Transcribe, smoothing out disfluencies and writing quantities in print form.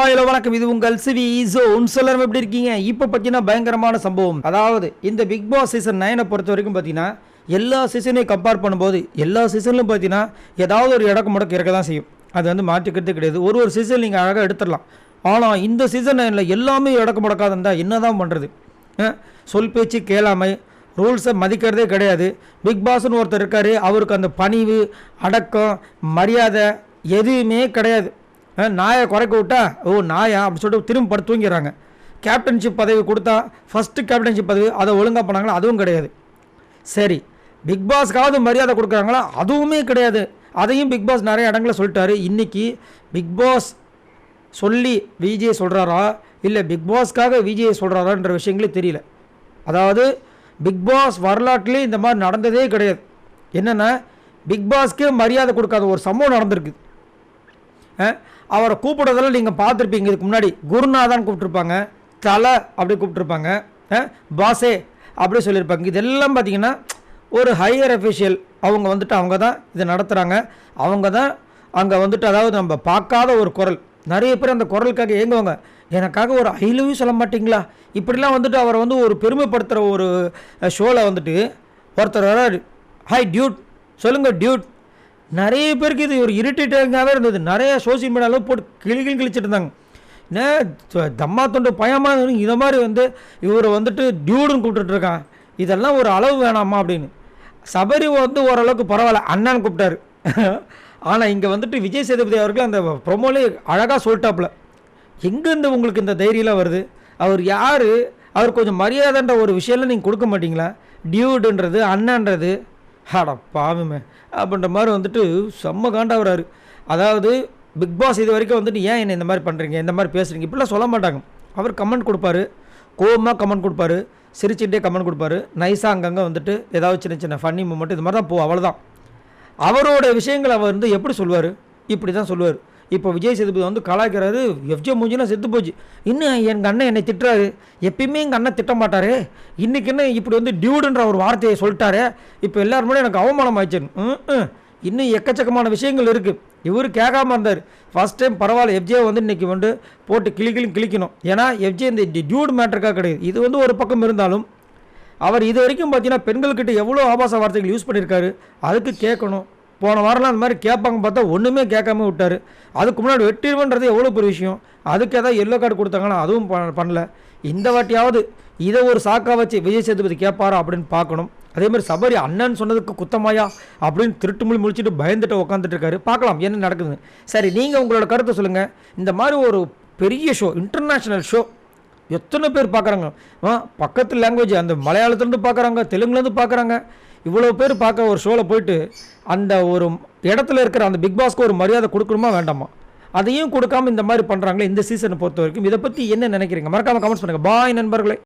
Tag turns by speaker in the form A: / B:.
A: Hello வணக்கம். இது உங்கள் சிவி ஜோன். எல்லாரும் எப்படி இருக்கீங்க? இப்போ பார்த்தீங்கன்னா பயங்கரமான சம்பவம். அதாவது இந்த பிக் பாஸ் சீசன் 9 பொறுத்த வரைக்கும் பார்த்தீங்கன்னா எல்லா சீசனையும் கம்பேர் பண்ணும்போது எல்லா சீசன்லையும் பார்த்தீங்கன்னா ஏதாவது ஒரு இடக்கு முடக்கு இருக்க தான் செய்யும். அது வந்து மாற்றிக்கிறது கிடையாது. ஒரு சீசன் நீங்கள் அழகாக எடுத்துடலாம். ஆனால் இந்த சீசன் 9 எல்லாமே இடக்கு முடக்காத இருந்தால் என்ன தான் பண்ணுறது? சொல் பேச்சு கேளாமை, ரூல்ஸை மதிக்கிறதே கிடையாது. பிக் பாஸ்னு ஒருத்தர் இருக்கார், அவருக்கு அந்த பணிவு, அடக்கம், மரியாதை எதுவுமே கிடையாது. நாயை குறைக்க விட்டா நாயா அப்படி சொல்லிட்டு திரும்ப படுத்து தூங்கிடுறாங்க. கேப்டன்ஷிப் பதவி கொடுத்தா ஃபஸ்ட்டு கேப்டன்ஷிப் பதவி அதை ஒழுங்காக பண்ணாங்களா? அதுவும் கிடையாது. சரி, பிக் பாஸ்க்காவது மரியாதை கொடுக்குறாங்களா? அதுவுமே கிடையாது. அதையும் பிக் பாஸ் நிறைய இடங்களில் சொல்லிட்டாரு. இன்றைக்கி பிக் பாஸ் சொல்லி விஜய் சொல்கிறாரா இல்லை பிக் பாஸ்க்காக விஜய் சொல்கிறாரான்ற விஷயங்களே தெரியல. அதாவது பிக் பாஸ் வரலாற்றுலேயே இந்த மாதிரி நடந்ததே கிடையாது. என்னென்னா பிக் பாஸ்க்கே மரியாதை கொடுக்காத ஒரு சம்பவம் நடந்திருக்கு. அவரை கூப்பிடுறதெல்லாம் நீங்கள் பார்த்துருப்பீங்க. இதுக்கு முன்னாடி குருநாதான் கூப்பிட்ருப்பாங்க, தலை அப்படி கூப்பிட்ருப்பாங்க, பாஸே அப்படி சொல்லியிருப்பாங்க. இதெல்லாம் பார்த்தீங்கன்னா ஒரு ஹையர் அஃபிஷியல் அவங்க வந்துட்டு அவங்க தான் இதை நடத்துகிறாங்க. அவங்க தான் அங்கே வந்துட்டு அதாவது நம்ம பார்க்காத ஒரு குரல். நிறைய பேர் அந்த குரலுக்காக ஏங்குவாங்க. எனக்காக ஒரு ஐ லவ் யூ சொல்ல மாட்டிங்களா? இப்படிலாம் வந்துட்டு அவரை வந்து ஒரு பெருமைப்படுத்துகிற ஒரு ஷோவில் வந்துட்டு ஒருத்தர் வராரு, ஹாய் டியூட் சொல்லுங்கள் டியூட். நிறைய பேருக்கு இது ஒரு இரிட்டேட்டிங்காகவே இருந்தது. நிறைய சோசியல் மீடியாவில் போட்டு கிழிச்சிட்டு இருந்தாங்க. தம்மா தொண்டு பயமாக இதை மாதிரி வந்து இவரை வந்துட்டு டியூடுன்னு கூப்பிட்டுருக்கான். இதெல்லாம் ஒரு அளவு வேணாமா அப்படின்னு. சபரி வந்து ஓரளவுக்கு பரவாயில்ல, அண்ணான்னு கூப்பிட்டாரு. ஆனால் இங்கே வந்துட்டு விஜய் சேதுபதி அவர்கள் அந்த ப்ரொமோலே அழகாக சொல்லிட்டாப்புல. எங்கேருந்து உங்களுக்கு இந்த தைரியெலாம் வருது? அவர் யார்? அவர் கொஞ்சம் மரியாதைன்ற ஒரு விஷயம்லாம் நீங்கள் கொடுக்க மாட்டிங்களா? டியூடுன்றது அண்ணன்றது ஹாடா பாவமே அப்படின்ற மாதிரி வந்துட்டு செம்ம காண்டாகிறாரு. அதாவது பிக் பாஸ் இது வரைக்கும் வந்துட்டு ஏன் என்ன இந்த மாதிரி பண்ணுறீங்க, இந்த மாதிரி பேசுகிறீங்க இப்படிலாம் சொல்ல மாட்டாங்க. அவர் கமெண்ட் கொடுப்பாரு, கோவமாக கமெண்ட் கொடுப்பாரு, சிரிச்சுட்டே கமெண்ட் கொடுப்பாரு, நைஸாக அங்கங்கே வந்துட்டு ஏதாவது சின்ன சின்ன ஃபன்னி மூமெண்ட் இது மாதிரி தான் அவ்வளோதான். அவரோட விஷயங்களை அவர் வந்து எப்படி சொல்லுவார்? இப்படி தான் சொல்லுவார். இப்போ விஜய் சேதுபதி வந்து கலாய்க்கிறாரு, எஃப்ஜே மூஞ்சினா செத்து போச்சு. இன்னும் எங்கள் அண்ணன் என்னை திட்டுறாரு, எப்பயுமே எங்கள் அண்ணன் திட்ட மாட்டார், இன்றைக்கி என்ன இப்படி வந்து டியூடுன்ற ஒரு வார்த்தையை சொல்லிட்டாரு, இப்போ எல்லாருமே எனக்கு அவமானம் ஆயிடுச்சு. இன்னும் எக்கச்சக்கமான விஷயங்கள் இருக்குது. இவர் கேட்காம இருந்தார். ஃபஸ்ட் டைம் பரவாயில்ல, எஃப்ஜே வந்து இன்றைக்கி வந்து போட்டு கிளிக்கணும். ஏன்னா எஃப்ஜே இந்த டியூடு மேட்டருக்காக கிடையாது. இது வந்து ஒரு பக்கம் இருந்தாலும் அவர் இது வரைக்கும் பார்த்தீங்கன்னா பெண்கள்கிட்ட எவ்வளோ ஆபாச வார்த்தைகள் யூஸ் பண்ணியிருக்காரு. அதுக்கு கேட்கணும். போன வாரம்லாம் அந்த மாதிரி கேட்பாங்க பார்த்தா ஒன்றுமே கேட்காம விட்டார். அதுக்கு முன்னாடி வெட்டிடுவன்றது எவ்வளோ பெரிய விஷயம். அதுக்கு ஏதாவது எல்லோ கார்டு கொடுத்தாங்கன்னா அதுவும் பண்ணல. இந்த வாட்டியாவது இதை ஒரு சாக்காக வச்சு விஜய் சேதுபதி கேட்பாரா அப்படின்னு பார்க்கணும். அதேமாதிரி சபரி அண்ணன் சொன்னதுக்கு குத்தமாயா அப்படின்னு திருட்டு மொழி முடிச்சுட்டு பயந்துட்டு உட்காந்துட்டு இருக்காரு. பார்க்கலாம் என்ன நடக்குதுன்னு. சரி, நீங்கள் உங்களோட கருத்தை சொல்லுங்கள். இந்த மாதிரி ஒரு பெரிய ஷோ, இன்டர்நேஷ்னல் ஷோ, எத்தனை பேர் பார்க்குறாங்க? பக்கத்து லாங்குவேஜ் அந்த மலையாளத்துலேருந்து பார்க்குறாங்க, தெலுங்குலேருந்து பார்க்குறாங்க. இவ்வளோ பேர் பார்க்க ஒரு ஷோவில் போயிட்டு அந்த ஒரு இடத்துல இருக்கிற அந்த பிக் பாஸ்க்கு ஒரு மரியாதை கொடுக்கணுமா வேண்டாமா? அதையும் கொடுக்காமல் இந்த மாதிரி பண்ணுறாங்களே இந்த சீசனை பொறுத்த வரைக்கும். இதை பற்றி என்ன நினைக்கிறீங்க? மறக்காமல் கமெண்ட்ஸ் பண்ணுங்கள். பாய் நண்பர்களே.